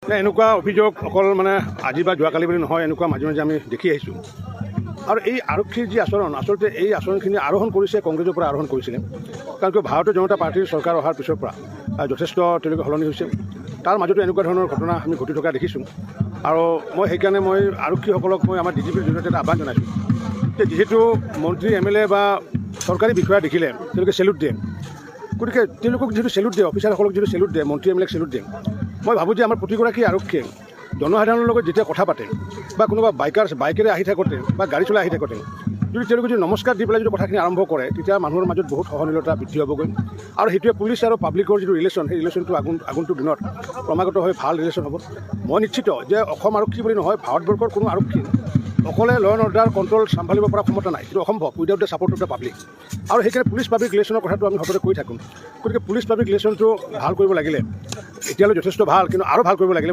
এনেকুৱা অভিযোগ অকল মানে আজি বা যোৱাকালি বুলি নহয়, এনেকুৱা মাজে মাজে আমি দেখি আহিছোঁ। আৰু এই আৰক্ষীৰ যি আচৰণ, আচলতে এই আচৰণখিনি আৰোহণ কৰিছে কংগ্ৰেছৰ পৰা আৰোহণ কৰিছিলে। কাৰণ কিয় ভাৰতীয় জনতা পাৰ্টীৰ চৰকাৰ অহাৰ পিছৰ পৰা যথেষ্ট তেওঁলোকে সলনি হৈছে। তাৰ মাজতো এনেকুৱা ধৰণৰ ঘটনা আমি ঘটি থকা দেখিছোঁ। আৰু সেইকাৰণে মই আৰক্ষীসকলক আমাৰ DGPৰ জৰিয়তে এটা আহ্বান জনাইছোঁ যে যিহেতু মন্ত্ৰী MLA বা চৰকাৰী বিষয়া দেখিলে তেওঁলোকে চেলুট দিয়ে, গতিকে তেওঁলোকক যিহেতু চেলুট দিয়ে, অফিচাৰসকলক যিহেতু চেলুট দিয়ে, মন্ত্ৰী MLAক চেলুট দিয়ে, মই ভাবোঁ যে আমাৰ প্ৰতিগৰাকী আৰক্ষীয়ে জনসাধাৰণৰ লগত যেতিয়া কথা পাতে বা কোনোবা বাইকেৰে আহি থাকোঁতে বা গাড়ী চলাই আহি থাকোঁতে যদি তেওঁলোকে যদি নমস্কাৰ দি পেলাই যদি কথাখিনি আৰম্ভ কৰে, তেতিয়া মানুহৰ মাজত বহুত সহনীলতা বৃদ্ধি হ'বগৈ। আৰু সেইটোৱে পুলিচ আৰু পাব্লিকৰ যিটো ৰিলেশ্যন, সেই ৰিলেশ্যনটো আগন্তুক দিনত ক্ৰমাগত হৈ ভাল ৰিলেশ্যন হ'ব। মই নিশ্চিত যে অসম আৰক্ষী বুলি নহয়, ভাৰতবৰ্ষৰ কোনো আৰক্ষী অকলে ল' এণ্ড অৰ্ডাৰ কণ্ট্ৰল চম্ভালিব পৰা ক্ষমতা নাই, সেইটো অসম্ভৱ without the support of the public. আৰু সেইকাৰণে পুলিচ পাব্লিক ৰিলেশ্যনৰ কথাটো আমি সততে কৈ থাকোঁ। গতিকে পুলিচ পাব্লিক ৰিলেশ্যনটো ভাল কৰিব লাগিলে এতিয়ালৈ যথেষ্ট ভাল, কিন্তু আৰু ভাল কৰিব লাগিলে